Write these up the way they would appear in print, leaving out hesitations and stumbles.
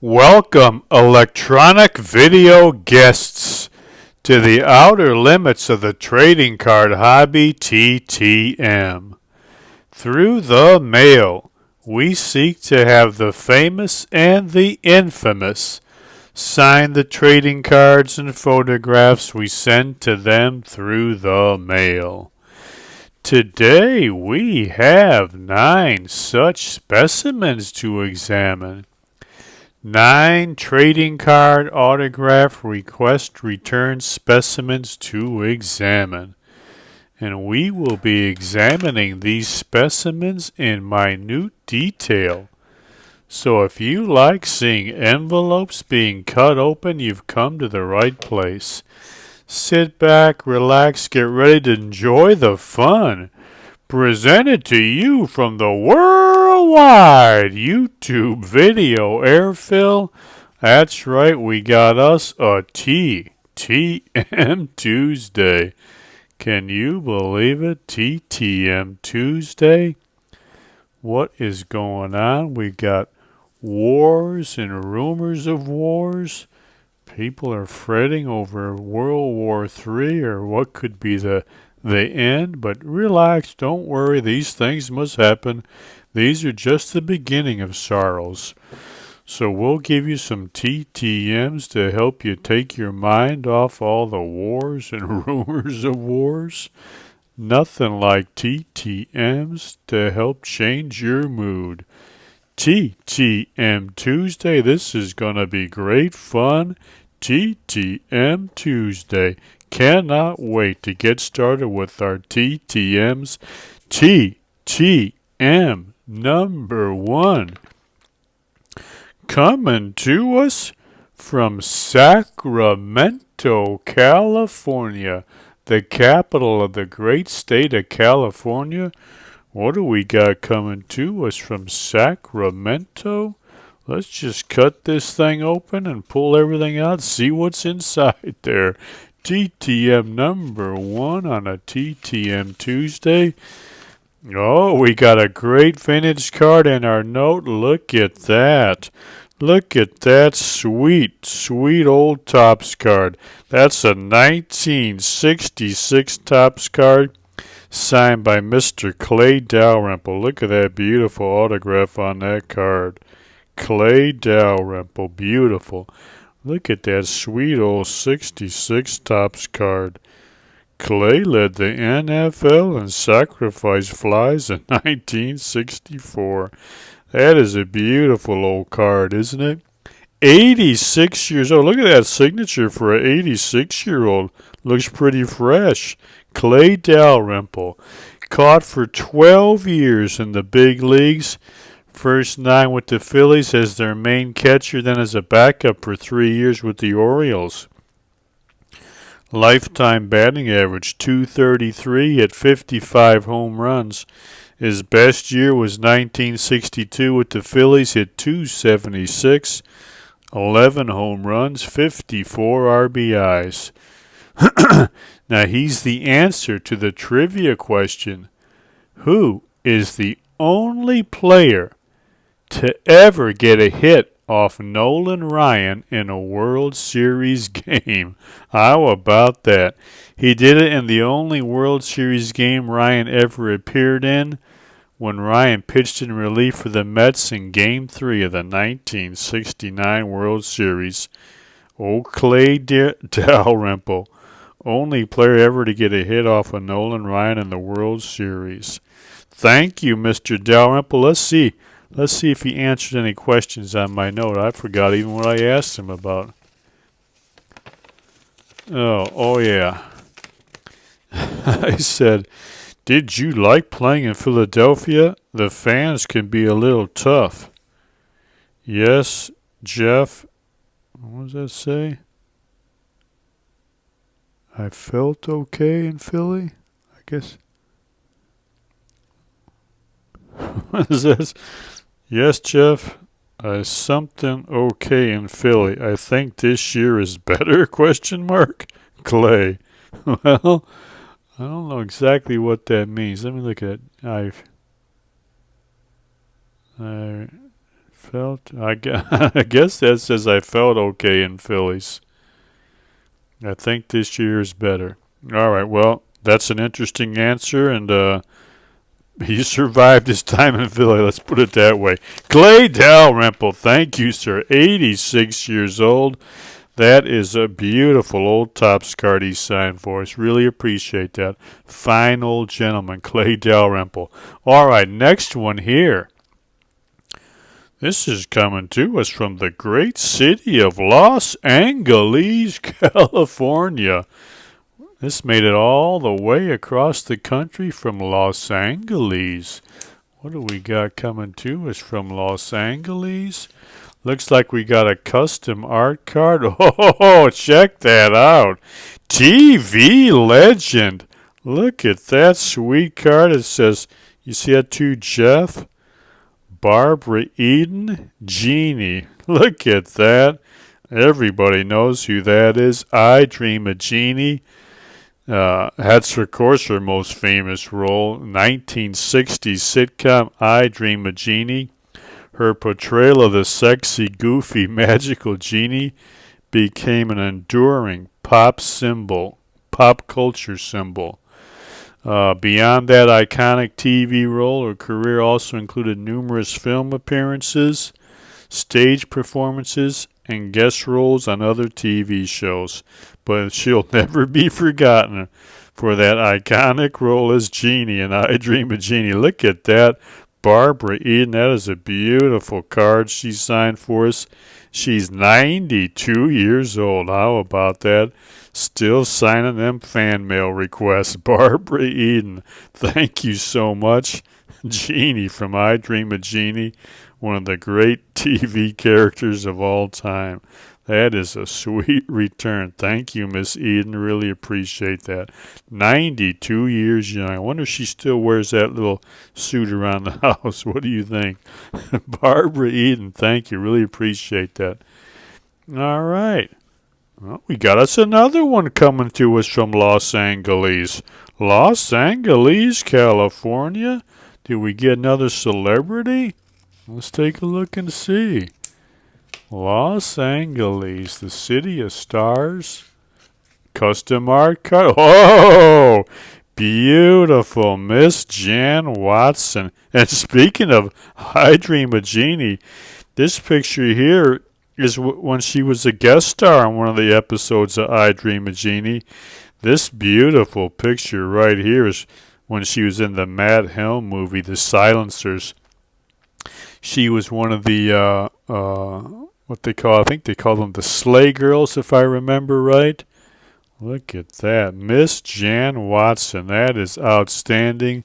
Welcome, electronic video guests, to the outer limits of the trading card hobby TTM. Through the mail, we seek to have the famous and the infamous sign the trading cards and photographs we send to them through the mail. Today we have 9 such specimens to examine. 9 trading card autograph request return specimens to examine. And we will be examining these specimens in minute detail. So if you like seeing envelopes being cut open, you've come to the right place. Sit back, relax, get ready to enjoy the fun. Presented to you from the worldwide YouTube video airfill. That's right, we got us a TTM Tuesday. Can you believe it? TTM Tuesday? What is going on? We got wars and rumors of wars. People are fretting over World War III or what could be the end, but relax, don't worry, these things must happen. These are just the beginning of sorrows. So we'll give you some TTMs to help you take your mind off all the wars and rumors of wars. Nothing like TTMs to help change your mood. TTM Tuesday, this is going to be great fun. TTM Tuesday. Cannot wait to get started with our TTMs. TTM number 1. Coming to us from Sacramento, California, the capital of the great state of California. What do we got coming to us from Sacramento? Let's just cut this thing open and pull everything out, see what's inside there. TTM number 1 on a TTM Tuesday. Oh, we got a great vintage card in our note. Look at that. Look at that sweet, sweet old Topps card. That's a 1966 Topps card signed by Mr. Clay Dalrymple. Look at that beautiful autograph on that card. Clay Dalrymple, beautiful. Look at that sweet old 66 Topps card. Clay led the NFL in sacrifice flies in 1964. That is a beautiful old card, isn't it? 86 years old. Look at that signature for an 86-year-old. Looks pretty fresh. Clay Dalrymple. Caught for 12 years in the big leagues. First 9 with the Phillies as their main catcher, then as a backup for 3 years with the Orioles. Lifetime batting average, .233, hit 55 home runs. His best year was 1962 with the Phillies, hit .276, 11 home runs, 54 RBIs. Now he's the answer to the trivia question. Who is the only player to ever get a hit off Nolan Ryan in a World Series game? How about that? He did it in the only World Series game Ryan ever appeared in, when Ryan pitched in relief for the Mets in Game 3 of the 1969 World Series. Old Clay Dalrymple, only player ever to get a hit off of Nolan Ryan in the World Series. Thank you, Mr. Dalrymple. Let's see if he answered any questions on my note. I forgot even what I asked him about. Oh yeah. I said, did you like playing in Philadelphia? The fans can be a little tough. Yes, Jeff. What does that say? I felt okay in Philly? I guess. What is this? Yes, Jeff. Something okay in Philly. I think this year is better? Question mark. Clay. Well, I don't know exactly what that means. Let me look at it. I guess that says I felt okay in Phillies. I think this year is better. All right, well, that's an interesting answer, and he survived his time in Philly, let's put it that way. Clay Dalrymple, thank you, sir. 86 years old. That is a beautiful old Topps card he signed for us. Really appreciate that. Fine old gentleman, Clay Dalrymple. All right, next one here. This is coming to us from the great city of Los Angeles, California. This made it all the way across the country from Los Angeles. What do we got coming to us from Los Angeles? Looks like we got a custom art card. Oh, check that out. TV legend. Look at that sweet card. It says, you see that too, Jeff? Barbara Eden, Jeannie. Look at that. Everybody knows who that is. I Dream of Jeannie. That's, of course, her most famous role. 1960s sitcom I Dream of Jeannie. Her portrayal of the sexy, goofy, magical Jeannie became an enduring pop culture symbol. Beyond that iconic TV role, her career also included numerous film appearances, stage performances, and guest roles on other TV shows. But she'll never be forgotten for that iconic role as Jeannie in I Dream of Jeannie. Look at that. Barbara Eden, that is a beautiful card she signed for us. She's 92 years old. How about that? Still signing them fan mail requests. Barbara Eden, thank you so much. Jeannie from I Dream of Jeannie, one of the great TV characters of all time. That is a sweet return. Thank you, Miss Eden. Really appreciate that. 92 years young. I wonder if she still wears that little suit around the house. What do you think? Barbara Eden, thank you. Really appreciate that. All right. Well, we got us another one coming to us from Los Angeles. Los Angeles, California. Did we get another celebrity? Let's take a look and see. Los Angeles, the city of stars. Custom art card. Oh, beautiful Miss Jan Watson. And speaking of I Dream of Jeannie, this picture here is when she was a guest star on one of the episodes of I Dream of Jeannie. This beautiful picture right here is when she was in the Matt Helm movie, The Silencers. She was one of the I think they call them the Sleigh Girls, if I remember right. Look at that. Miss Jan Watson. That is outstanding.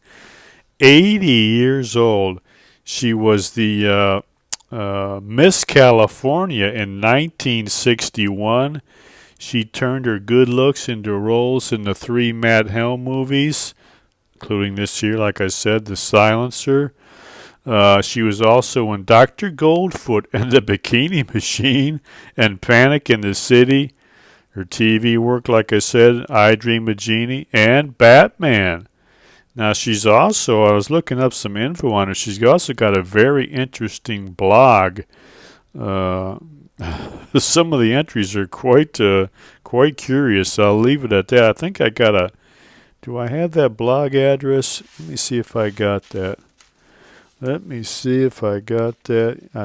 80 years old. She was the Miss California in 1961. She turned her good looks into roles in the 3 Matt Helm movies, including this year, like I said, The Silencer. She was also in Dr. Goldfoot and the Bikini Machine and Panic in the City. Her TV work, like I said, I Dream of Jeannie, and Batman. Now, she's also, I was looking up some info on her, she's also got a very interesting blog. Some of the entries are quite curious. I'll leave it at that. I think I got do I have that blog address? Let me see if I got that. I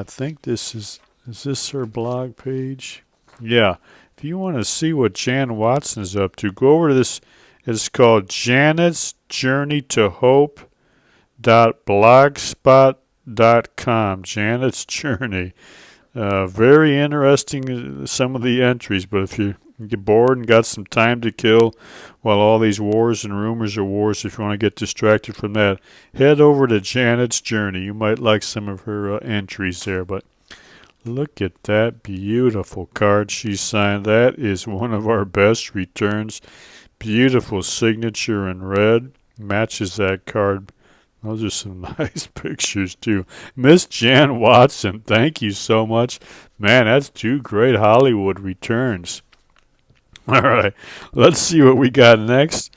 think is this her blog page? Yeah. If you want to see what Jan Watson is up to, go over to this. It's called Janet's Journey to Hope.blogspot.com. Janet's Journey. Very interesting, some of the entries, but if you get bored and got some time to kill while all these wars and rumors of wars, if you want to get distracted from that, head over to Janet's Journey. You might like some of her entries there, but look at that beautiful card she signed. That is one of our best returns. Beautiful signature in red. Matches that card. Those are some nice pictures, too. Miss Jan Watson, thank you so much. Man, that's 2 great Hollywood returns. All right, let's see what we got next.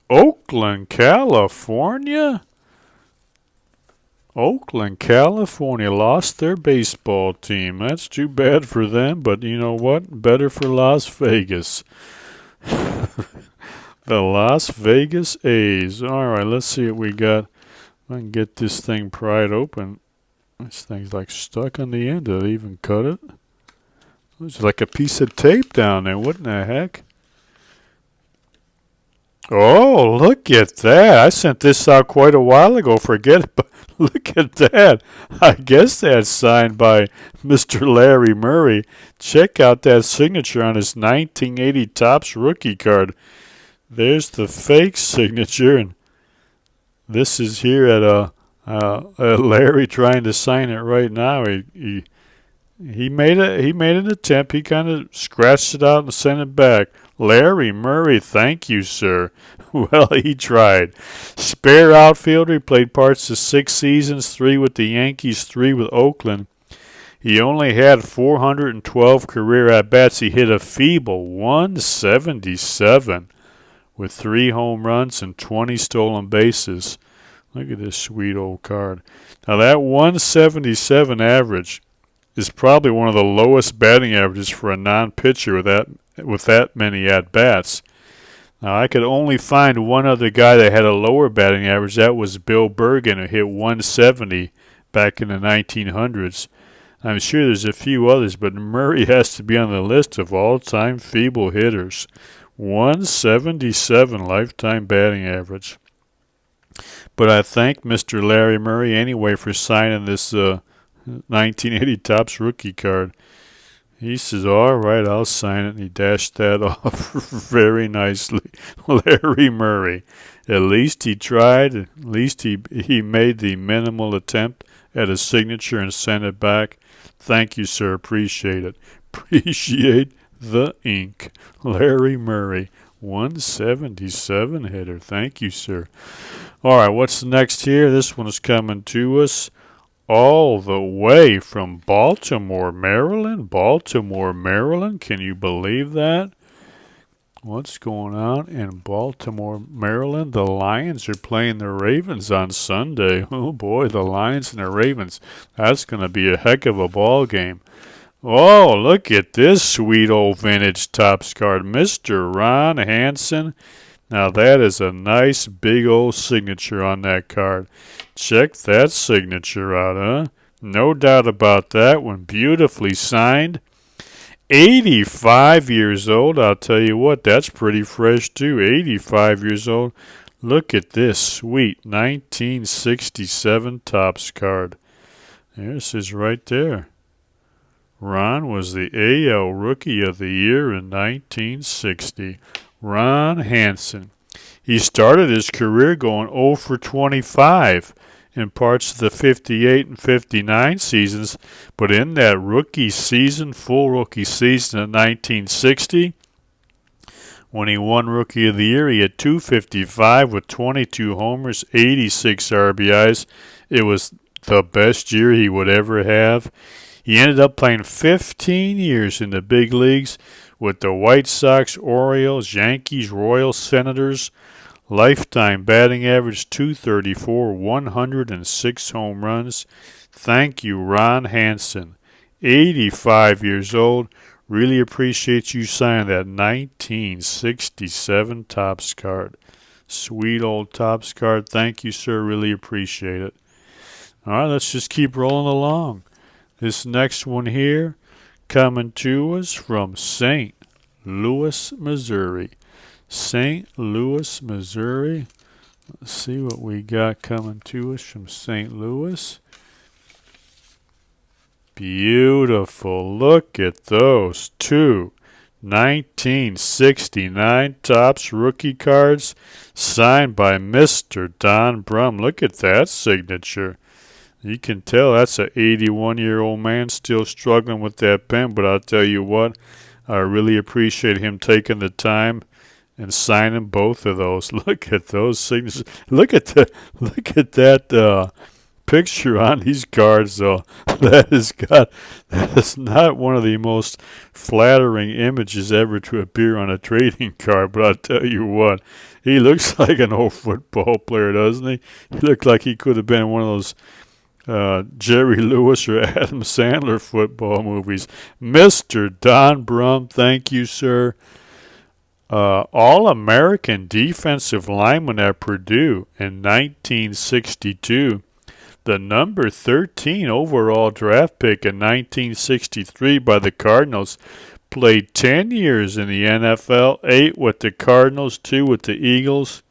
Oakland, California? Oakland, California lost their baseball team. That's too bad for them, but you know what? Better for Las Vegas. The Las Vegas A's. All right, let's see what we got. I can get this thing pried open. This thing's like stuck on the end. Did I even cut it? There's like a piece of tape down there. What in the heck? Oh, look at that. I sent this out quite a while ago. Forget it, but look at that. I guess that's signed by Mr. Larry Murray. Check out that signature on his 1980 Topps rookie card. There's the fake signature, and this is here at Larry trying to sign it right now. He made an attempt. He kind of scratched it out and sent it back. Larry Murray, thank you, sir. Well, he tried. Spare outfielder. He played parts of 6 seasons, 3 with the Yankees, 3 with Oakland. He only had 412 career at-bats. He hit a feeble 177 with 3 home runs and 20 stolen bases. Look at this sweet old card. Now, that 177 average is probably one of the lowest batting averages for a non-pitcher with that many at-bats. Now, I could only find one other guy that had a lower batting average. That was Bill Bergen, who hit 170 back in the 1900s. I'm sure there's a few others, but Murray has to be on the list of all-time feeble hitters. 177 lifetime batting average. But I thank Mr. Larry Murray anyway for signing this 1980 Topps rookie card. He says, all right, I'll sign it. And he dashed that off very nicely. Larry Murray. At least he tried. At least he made the minimal attempt at a signature and sent it back. Thank you, sir. Appreciate it. Appreciate the ink. Larry Murray. 177 hitter. Thank you, sir. All right, what's next here? This one is coming to us all the way from Baltimore, Maryland. Baltimore, Maryland. Can you believe that? What's going on in Baltimore, Maryland? The Lions are playing the Ravens on Sunday. Oh, boy, the Lions and the Ravens. That's going to be a heck of a ball game. Oh, look at this sweet old vintage Topps card. Mr. Ron Hansen. Now, that is a nice big old signature on that card. Check that signature out, huh? No doubt about that one. Beautifully signed. 85 years old. I'll tell you what, that's pretty fresh, too. 85 years old. Look at this sweet 1967 Topps card. This is right there. Ron was the AL Rookie of the Year in 1960. Ron Hansen. He started his career going 0 for 25 in parts of the 58 and 59 seasons, but in that rookie season, full rookie season of 1960, when he won Rookie of the Year, he had 255 with 22 homers, 86 RBIs. It was the best year he would ever have. He ended up playing 15 years in the big leagues with the White Sox, Orioles, Yankees, Royals, Senators. Lifetime batting average 234, 106 home runs. Thank you, Ron Hansen. 85 years old. Really appreciate you signing that 1967 Topps card. Sweet old Topps card. Thank you, sir. Really appreciate it. All right, let's just keep rolling along. This next one here coming to us from St. Louis, Missouri. St. Louis, Missouri. Let's see what we got coming to us from St. Louis. Beautiful. Look at those two 1969 Topps rookie cards signed by Mr. Don Brum. Look at that signature. You can tell that's an 81-year-old man still struggling with that pen, but I'll tell you what, I really appreciate him taking the time and signing both of those. Look at those signatures. Look at that picture on these cards, though. That is not one of the most flattering images ever to appear on a trading card, but I'll tell you what, he looks like an old football player, doesn't he? He looks like he could have been one of those Jerry Lewis or Adam Sandler football movies. Mr. Don Brum, thank you, sir. All-American defensive lineman at Purdue in 1962. The number 13 overall draft pick in 1963 by the Cardinals. Played 10 years in the NFL, 8 with the Cardinals, 2 with the Eagles.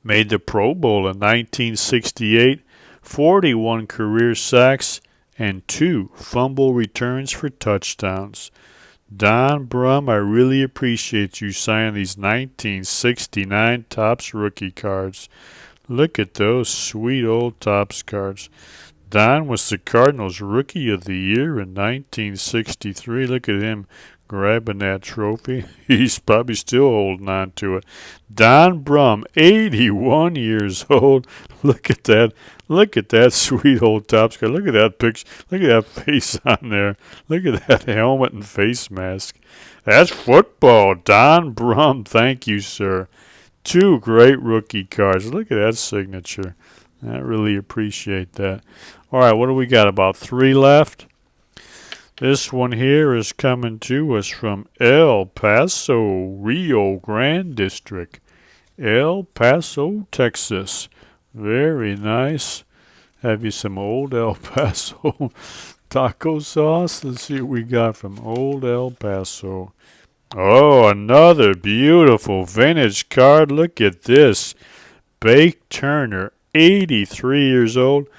Made the Pro Bowl in 1968, 41 career sacks, and 2 fumble returns for touchdowns. Don Brum, I really appreciate you signing these 1969 Topps rookie cards. Look at those sweet old Topps cards. Don was the Cardinals Rookie of the Year in 1963. Look at him grabbing that trophy. He's probably still holding on to it. Don Brum, 81 years old. Look at that. Look at that sweet old Topps card. Look at that picture. Look at that face on there. Look at that helmet and face mask. That's football. Don Brum, thank you, sir. 2 great rookie cards. Look at that signature. I really appreciate that. All right, what do we got? About 3 left. This one here is coming to us from El Paso, Rio Grande District. El Paso, Texas. Very nice. Have you some old El Paso taco sauce? Let's see what we got from old El Paso. Oh, another beautiful vintage card. Look at this. Bake Turner, 83 years old.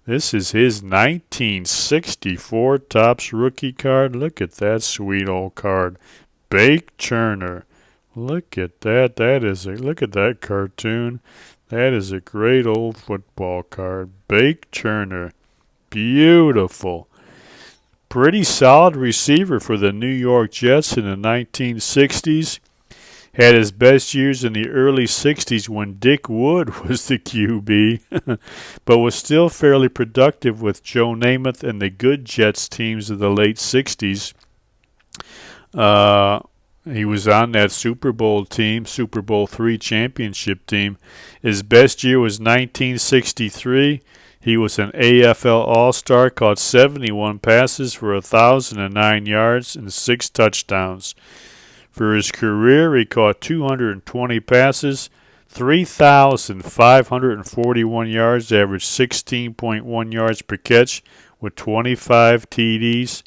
This is his 1964 Topps rookie card. Look at that sweet old card. Bake Turner. Look at that. Look at that cartoon. That is a great old football card. Bake Turner. Beautiful. Pretty solid receiver for the New York Jets in the 1960s. Had his best years in the early 60s when Dick Wood was the QB, but was still fairly productive with Joe Namath and the good Jets teams of the late 60s. He was on that Super Bowl team, Super Bowl III championship team. His best year was 1963. He was an AFL All-Star, caught 71 passes for 1,009 yards and 6 touchdowns. For his career, he caught 220 passes, 3,541 yards, averaged 16.1 yards per catch with 25 TDs.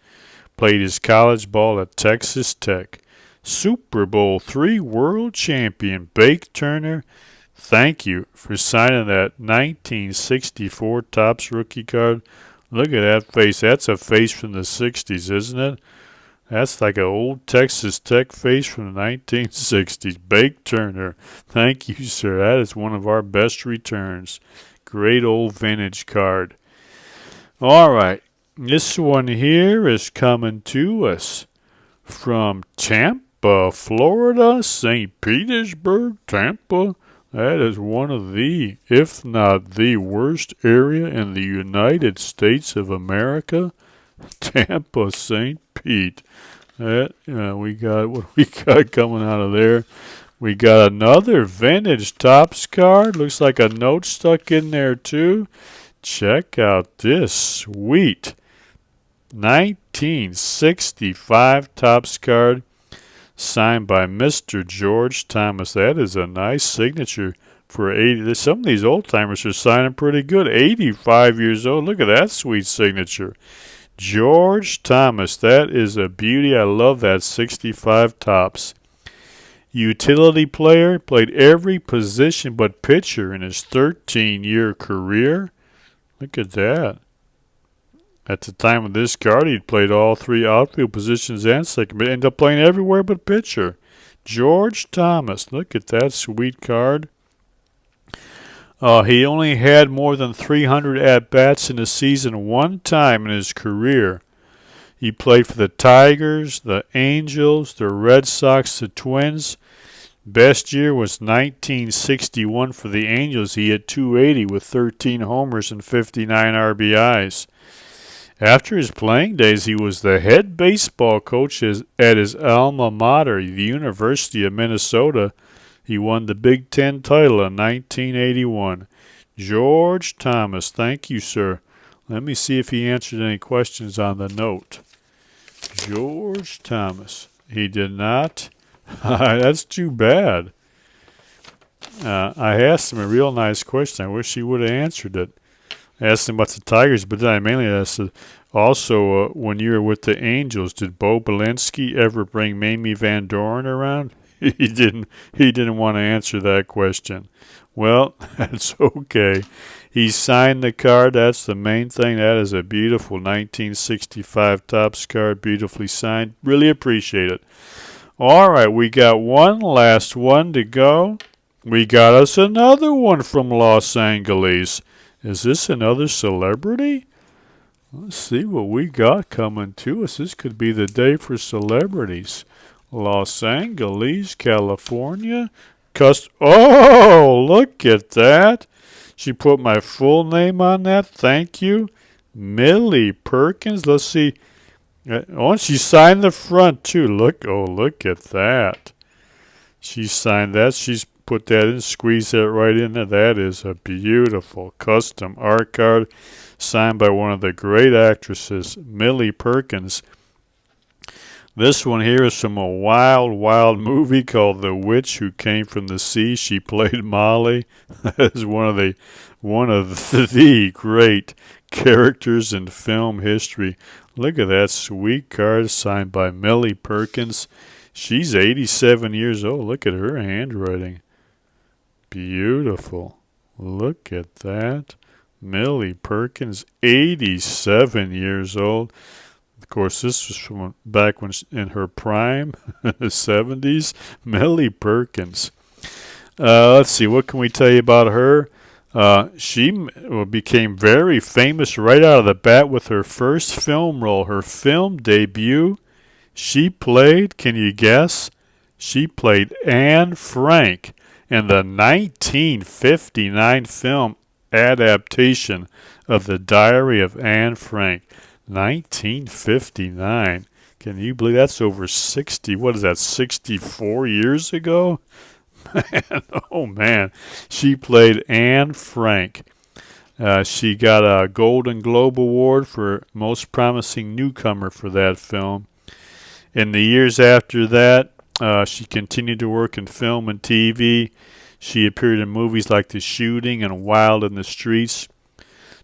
Played his college ball at Texas Tech. Super Bowl III world champion Bake Turner, thank you for signing that 1964 Topps rookie card. Look at that face. That's a face from the 60s, isn't it? That's like an old Texas Tech face from the 1960s. Bake Turner. Thank you, sir. That is one of our best returns. Great old vintage card. All right. This one here is coming to us from Tampa, Florida. St. Petersburg, Tampa. That is one of the, if not the worst area in the United States of America. Tampa, St. Pete. We got what we got coming out of there. We got another vintage Topps card. Looks like a note stuck in there too. Check out this sweet 1965 Topps card signed by Mr. George Thomas. That is a nice signature for 80. Some of these old timers are signing pretty good. 85 years old. Look at that sweet signature. George Thomas, that is a beauty. I love that 65 Topps. Utility player, played every position but pitcher in his 13-year career. Look at that. At the time of this card, he'd played all 3 outfield positions and second, but ended up playing everywhere but pitcher. George Thomas, look at that sweet card. He only had more than 300 at-bats in a season one time in his career. He played for the Tigers, the Angels, the Red Sox, the Twins. Best year was 1961 for the Angels. He hit .280 with 13 homers and 59 RBIs. After his playing days, he was the head baseball coach at his alma mater, the University of Minnesota. He won the Big Ten title in 1981. George Thomas. Thank you, sir. Let me see if he answered any questions on the note. George Thomas. He did not. That's too bad. I asked him a real nice question. I wish he would have answered it. I asked him about the Tigers, but then I mainly asked also when you were with the Angels, did Bo Belinsky ever bring Mamie Van Doren around? He didn't. He didn't want to answer that question. Well, that's okay. He signed the card. That's the main thing. That is a beautiful 1965 Topps card, beautifully signed. Really appreciate it. All right, we got one last one to go. We got us another one from Los Angeles. Is this another celebrity? Let's see what we got coming to us. This could be the day for celebrities. Los Angeles, California. Oh, look at that. She put my full name on that. Thank you. Millie Perkins. Let's see. Oh, she signed the front too. Look at that. She signed that. She's put that in, squeeze that right in there. That is a beautiful custom art card signed by one of the great actresses, Millie Perkins. This one here is from a wild, wild movie called The Witch Who Came from the Sea. She played Molly. That is one of the great characters in film history. Look at that sweet card signed by Millie Perkins. She's 87 years old. Look at her handwriting. Beautiful. Look at that. Millie Perkins, 87 years old. Of course, this was from back when in her prime, the 70s. Millie Perkins. Let's see, what can we tell you about her? She became very famous right out of the bat with her first film role, her film debut. She played, can you guess? She played Anne Frank in the 1959 film adaptation of The Diary of Anne Frank. 1959. Can you believe that's over 60? What is that, 64 years ago? Man, oh man. She played Anne Frank. She got a Golden Globe Award for Most Promising Newcomer for that film. In the years after that, she continued to work in film and TV. She appeared in movies like The Shooting and Wild in the Streets.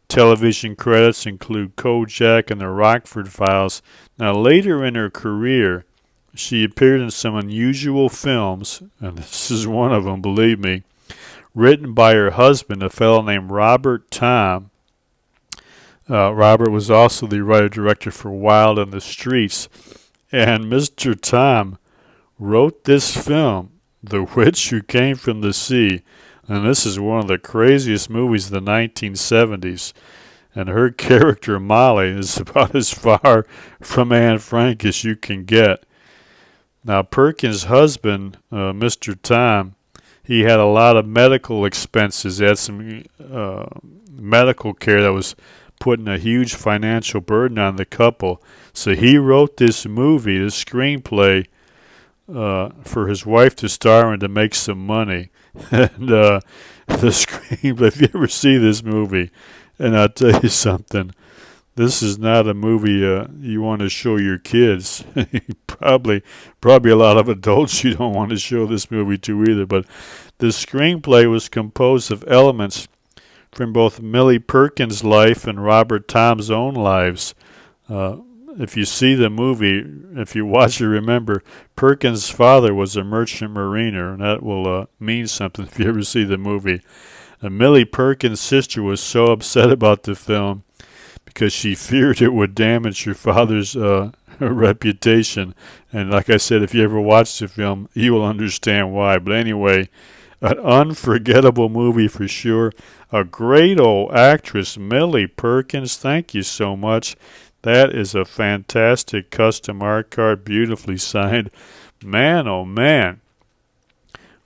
Television credits include Kojak and The Rockford Files. Now, later in her career, she appeared in some unusual films, and this is one of them, believe me, written by her husband, a fellow named Robert Tom. Robert was also the writer-director for Wild in the Streets. And Mr. Tom wrote this film, The Witch Who Came from the Sea. And this is one of the craziest movies of the 1970s. And her character, Molly, is about as far from Anne Frank as you can get. Now, Perkins' husband, Mr. Tom, he had a lot of medical expenses. He had some medical care that was putting a huge financial burden on the couple. So he wrote this movie, this screenplay, for his wife to star in to make some money. And the screenplay, if you ever see this movie, and I'll tell you something, this is not a movie you want to show your kids. Probably a lot of adults you don't want to show this movie to either. But the screenplay was composed of elements from both Millie Perkins' life and Robert Tom's own lives. If you see the movie, if you watch it, remember, Perkins' father was a merchant mariner, and that will mean something if you ever see the movie. Millie Perkins' sister was so upset about the film because she feared it would damage her father's reputation. And like I said, if you ever watch the film, you will understand why. But anyway, an unforgettable movie for sure. A great old actress, Millie Perkins. Thank you so much. That is a fantastic custom art card, beautifully signed. Man, oh man.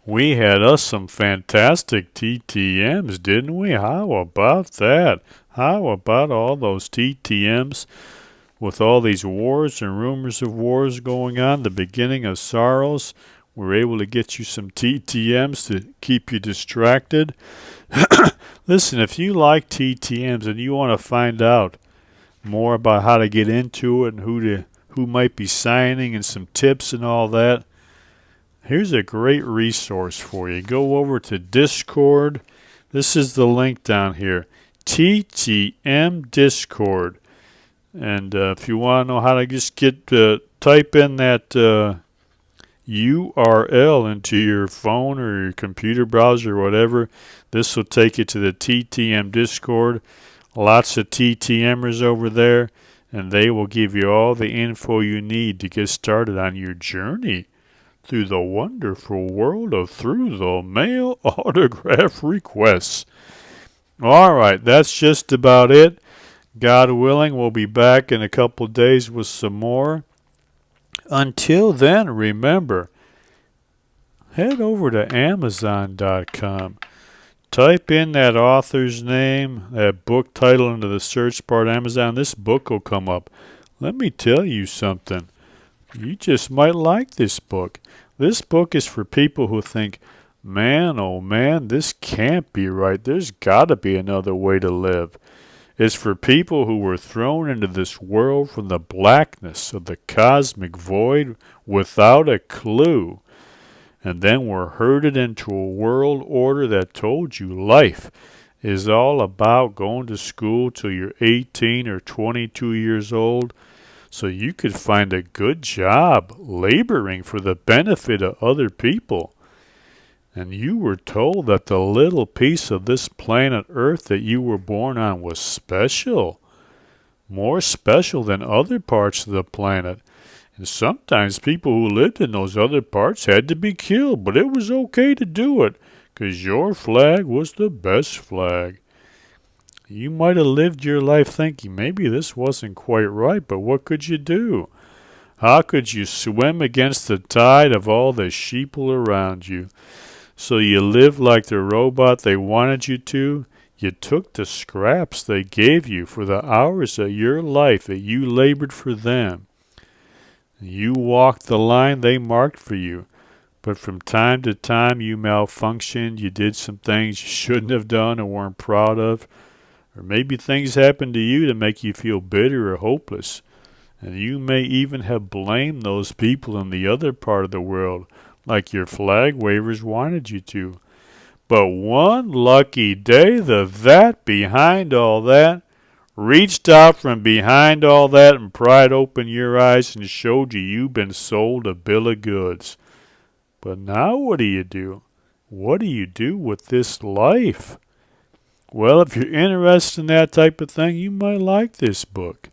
We had us some fantastic TTMs, didn't we? How about that? How about all those TTMs with all these wars and rumors of wars going on, the beginning of sorrows? We're able to get you some TTMs to keep you distracted. Listen, if you like TTMs and you want to find out more about how to get into it and who might be signing and some tips and all that, here's a great resource for you. Go over to Discord. This is the link down here. TTM Discord. And if you want to know how to just type in that URL into your phone or your computer browser or whatever, this will take you to the TTM Discord. Lots of TTMers over there, and they will give you all the info you need to get started on your journey through the wonderful world of through the mail autograph requests. All right, that's just about it. God willing, we'll be back in a couple days with some more. Until then, remember, head over to Amazon.com. Type in that author's name, that book title into the search bar at Amazon. This book will come up. Let me tell you something. You just might like this book. This book is for people who think, man, oh man, this can't be right. There's got to be another way to live. It's for people who were thrown into this world from the blackness of the cosmic void without a clue, and then were herded into a world order that told you life is all about going to school till you're 18 or 22 years old so you could find a good job laboring for the benefit of other people. And you were told that the little piece of this planet Earth that you were born on was special, more special than other parts of the planet. And sometimes people who lived in those other parts had to be killed, but it was okay to do it, 'cause your flag was the best flag. You might have lived your life thinking maybe this wasn't quite right, but what could you do? How could you swim against the tide of all the sheeple around you? So you lived like the robot they wanted you to. You took the scraps they gave you for the hours of your life that you labored for them. You walked the line they marked for you. But from time to time you malfunctioned. You did some things you shouldn't have done or weren't proud of. Or maybe things happened to you to make you feel bitter or hopeless. And you may even have blamed those people in the other part of the world, like your flag wavers wanted you to. But one lucky day, the that behind all that reached out from behind all that and pried open your eyes and showed you you've been sold a bill of goods. But now what do you do? What do you do with this life? Well, if you're interested in that type of thing, you might like this book.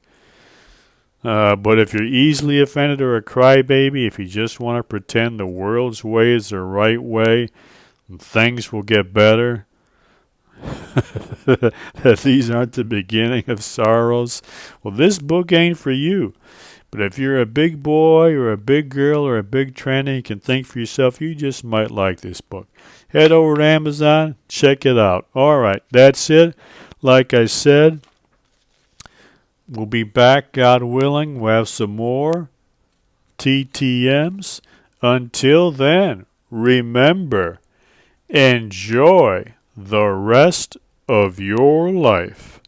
But if you're easily offended or a crybaby, if you just want to pretend the world's way is the right way and things will get better, that these aren't the beginning of sorrows, well, this book ain't for you. But if you're a big boy or a big girl or a big tranny, you can think for yourself, you just might like this book. Head over to Amazon, check it out. All right, that's it. Like I said, we'll be back, God willing. We'll have some more TTMs. Until then, remember, enjoy the rest of your life.